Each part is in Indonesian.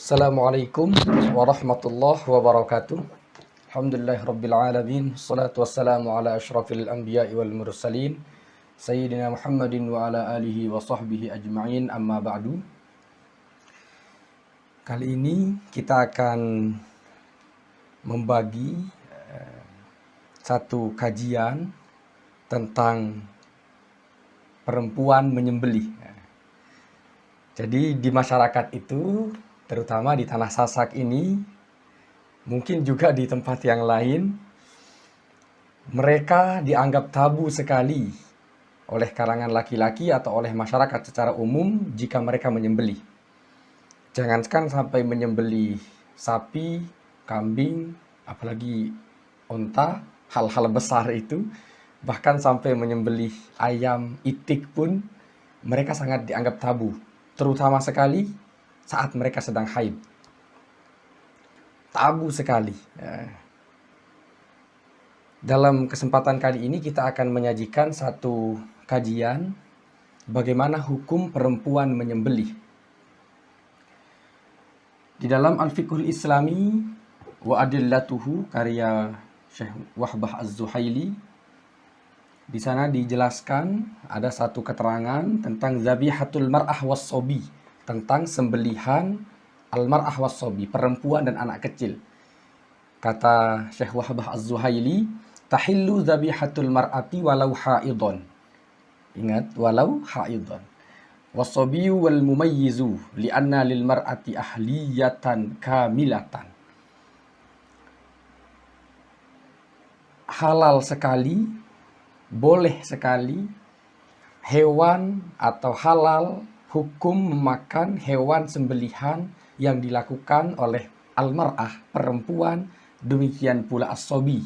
Assalamualaikum warahmatullahi wabarakatuh. Alhamdulillahirabbil alamin. Wassalatu wassalamu ala asyrafil anbiya'i wal mursalin sayyidina Muhammadin wa ala alihi wa sahbihi ajma'in, amma ba'du. Kali ini kita akan membagi satu kajian tentang perempuan menyembelih. Jadi di masyarakat itu, terutama di tanah Sasak ini, mungkin juga di tempat yang lain, mereka dianggap tabu sekali oleh kalangan laki-laki atau oleh masyarakat secara umum jika mereka menyembelih. Jangankan sampai menyembelih sapi, kambing, apalagi unta, hal-hal besar itu, bahkan sampai menyembelih ayam, itik pun mereka sangat dianggap tabu, terutama sekali saat mereka sedang haid. Tabu sekali. Dalam kesempatan kali ini kita akan menyajikan satu kajian bagaimana hukum perempuan menyembelih. Di dalam Al-Fiqhul Islami wa Adillatuhu karya Syekh Wahbah Az-Zuhaili, di sana dijelaskan ada satu keterangan tentang zabihatul mar'ah was-sobi, tentang sembelihan al-mar'ah was-sobi, perempuan dan anak kecil. Kata Syekh Wahbah Az-Zuhaili, tahillu zabihatul mar'ati walau haidon. Ingat, walau haidon. Was-sobiyu wal mumayyizu li'anna lil mar'ati ahliyatan kamilatan. Halal sekali, boleh sekali hewan atau halal hukum memakan hewan sembelihan yang dilakukan oleh al-mar'ah, perempuan, demikian pula as-sobi,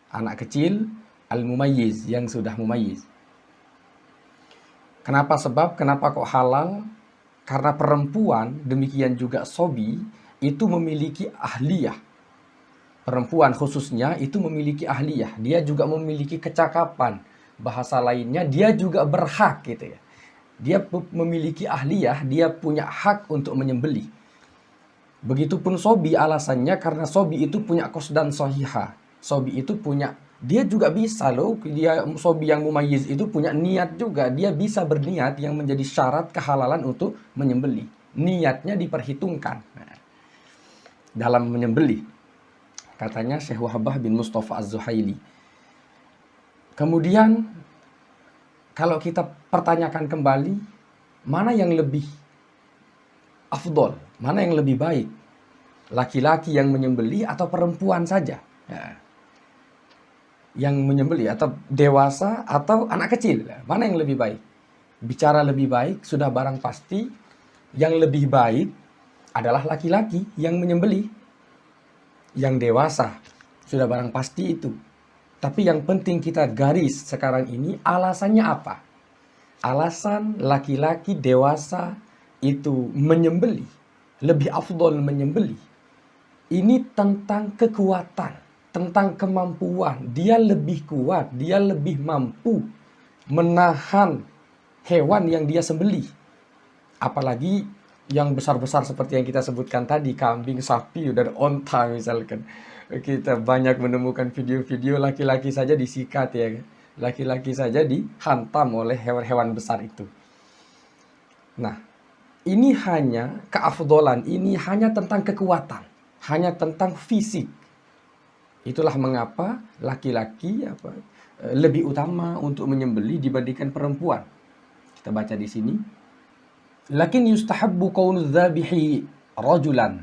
anak kecil, al-mumayyiz, yang sudah mumayyiz. Kenapa sebab? Kenapa kok halal? Karena perempuan, demikian juga sobi, itu memiliki ahliyah. Perempuan khususnya itu memiliki ahliyah. Dia juga memiliki kecakapan. Bahasa lainnya, dia juga berhak gitu ya. Dia memiliki ahliyah, dia punya hak untuk menyembelih. Begitupun sobi, alasannya karena sobi itu punya qasdan shahihah. Sobi itu punya, dia juga bisa loh, dia sobi yang mumayyiz itu punya niat juga. Dia bisa berniat yang menjadi syarat kehalalan untuk menyembelih. Niatnya diperhitungkan dalam menyembelih. Katanya Syekh Wahbah bin Mustafa Az-Zuhaili. Kemudian kalau kita pertanyakan kembali, mana yang lebih afdol, mana yang lebih baik? Laki-laki yang menyembelih atau perempuan saja? Yang menyembelih atau dewasa atau anak kecil? Mana yang lebih baik? Bicara lebih baik, sudah barang pasti yang lebih baik adalah laki-laki yang menyembelih. Yang dewasa, sudah barang pasti itu. Tapi yang penting kita garis sekarang ini, alasannya apa? Alasan laki-laki dewasa itu menyembelih, lebih afdol menyembelih. Ini tentang kekuatan, tentang kemampuan. Dia lebih kuat, dia lebih mampu menahan hewan yang dia sembelih. Apalagi yang besar-besar seperti yang kita sebutkan tadi, kambing, sapi, dan onta misalkan. Kita banyak menemukan video-video laki-laki saja disikat ya. Laki-laki saja dihantam oleh hewan-hewan besar itu. Nah, ini hanya keafdolan, ini hanya tentang kekuatan, hanya tentang fisik. Itulah mengapa laki-laki lebih utama untuk menyembelih dibandingkan perempuan. Kita baca di sini. Lakin yustahabbu kaunu dzabihi rajulan.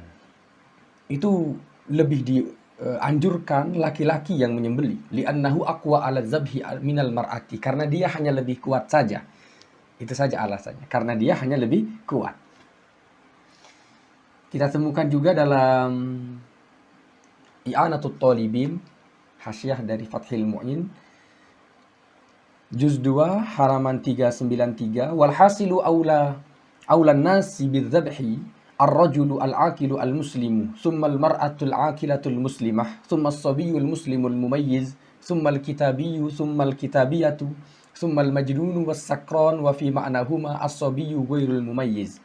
Itu lebih dianjurkan laki-laki yang menyembelih. Li'annahu aqwa 'ala dzabhi minal mar'ati. Karena dia hanya lebih kuat saja. Itu saja alasannya. Karena dia hanya lebih kuat. Kita temukan juga dalam I'anatut Talibin, hasyiah dari Fathil Mu'in, juz 2 halaman 393, walhasilu aulan nasi bidzabhi ar-rajulu al-aqilu al-muslimu thumma al-mar'atu al-aqilatu al-muslimah thumma as-sabiyyu al-muslimu al-mumayyiz thumma al-kitabiyyu thumma al-kitabiyatu thumma al-majnunu was-sakran wa fi ma'nahuma as-sabiyyu ghairul mumayyiz.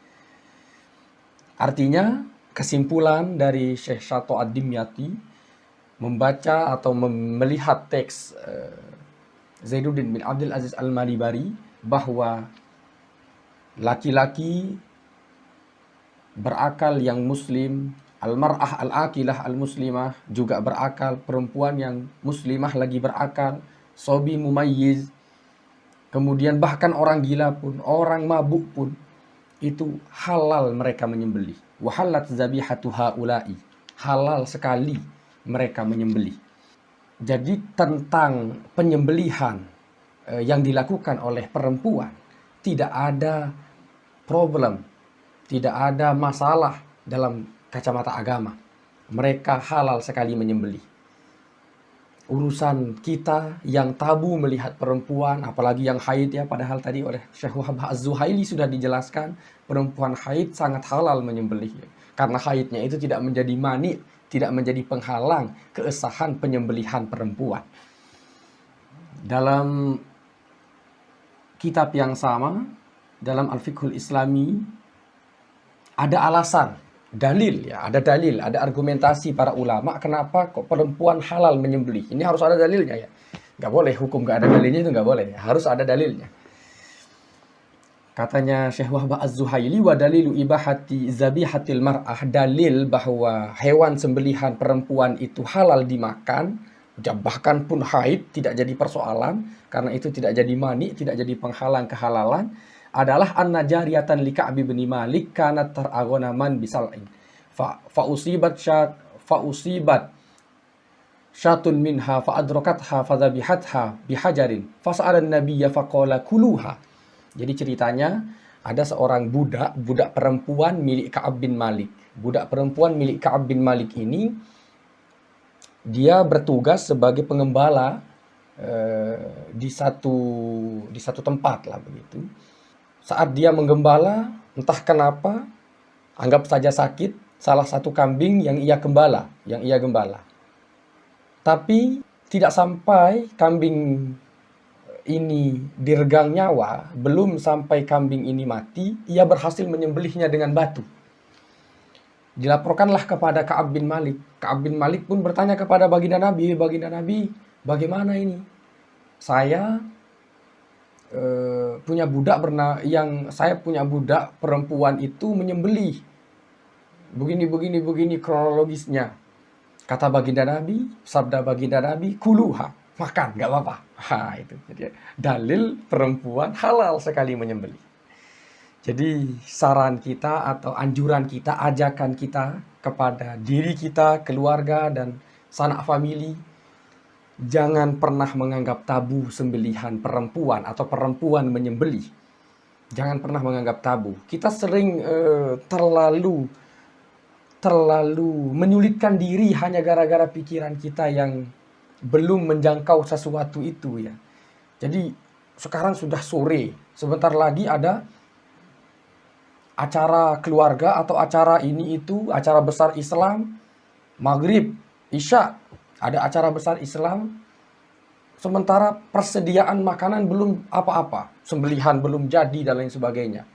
Artinya, kesimpulan dari Syekh Syato Ad-Dimyati membaca atau melihat teks Zainuddin bin Abdul Aziz Al-Malibari bahwa laki-laki berakal yang muslim, al-mar'ah al-aqilah al-muslimah juga berakal, perempuan yang muslimah lagi berakal, sobi mumayyiz, kemudian bahkan orang gila pun, orang mabuk pun, itu halal mereka menyembelih. Wahallat zabihatu haula'i, halal sekali mereka menyembelih. Jadi tentang penyembelihan yang dilakukan oleh perempuan, tidak ada problem, tidak ada masalah dalam kacamata agama. Mereka halal sekali menyembelih. Urusan kita yang tabu melihat perempuan, apalagi yang haid ya, padahal tadi oleh Syekh Wahab Az-Zuhaili sudah dijelaskan, perempuan haid sangat halal menyembelih. Karena haidnya itu tidak menjadi mani, tidak menjadi penghalang keesahan penyembelihan perempuan. Dalam kitab yang sama, dalam Al-Fiqhul Islami, ada alasan, dalil ya, ada argumentasi para ulama kenapa kok perempuan halal menyembelih. Ini harus ada dalilnya ya. Nggak boleh hukum nggak ada dalilnya, itu nggak boleh. Harus ada dalilnya. Katanya Syekh Wahbah Az-Zuhaili, wa dalilu ibahati zabihatil mar'ah, dalil bahwa hewan sembelihan perempuan itu halal dimakan, bahkan pun haid tidak jadi persoalan, karena itu tidak jadi mani, tidak jadi penghalang kehalalan, adalah anna jariyatan li Ka'b bin Malik kanat tar'agona man bisal'in fa usibat syatun minha fa adrakatha fa dhabihatha bihajarin fa sa'ala an-nabiyya fa qala kuluha. Jadi ceritanya ada seorang budak perempuan milik Ka'ab bin Malik. Budak perempuan milik Ka'ab bin Malik ini dia bertugas sebagai pengembala di satu tempat lah begitu. Saat dia menggembala, entah kenapa, anggap saja sakit salah satu kambing yang ia gembala. Tapi tidak sampai kambing ini diregang nyawa, belum sampai kambing ini mati, ia berhasil menyembelihnya dengan batu. Dilaporkanlah kepada Ka'ab bin Malik. Ka'ab bin Malik pun bertanya kepada baginda Nabi, bagaimana ini? Saya punya budak perempuan itu menyembelih. Begini kronologisnya. Kata baginda Nabi, sabda baginda Nabi, kuluha, makan, nggak apa-apa. Itu jadi dalil perempuan halal sekali menyembelih. Jadi saran kita atau anjuran kita, ajakan kita kepada diri kita, keluarga dan sanak famili, jangan pernah menganggap tabu sembelihan perempuan atau perempuan menyembelih. Jangan pernah menganggap tabu. Kita sering terlalu menyulitkan diri hanya gara-gara pikiran kita yang belum menjangkau sesuatu itu ya. Jadi sekarang sudah sore, sebentar lagi ada acara keluarga atau acara ini itu, acara besar Islam, maghrib, isya, ada acara besar Islam, sementara persediaan makanan belum apa-apa, sembelihan belum jadi dan lain sebagainya.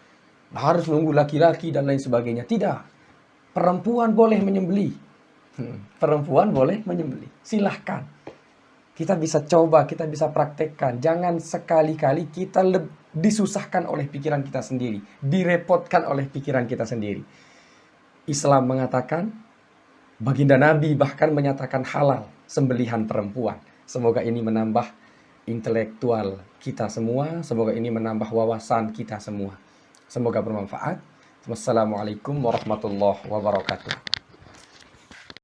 Harus nunggu laki-laki dan lain sebagainya. Tidak, perempuan boleh menyembelih. Perempuan boleh menyembelih, silahkan. Kita bisa coba, kita bisa praktekkan. Jangan sekali-kali kita disusahkan oleh pikiran kita sendiri, direpotkan oleh pikiran kita sendiri. Islam mengatakan, baginda Nabi bahkan menyatakan halal sembelihan perempuan. Semoga ini menambah intelektual kita semua, semoga ini menambah wawasan kita semua. Semoga bermanfaat. Wassalamualaikum warahmatullahi wabarakatuh.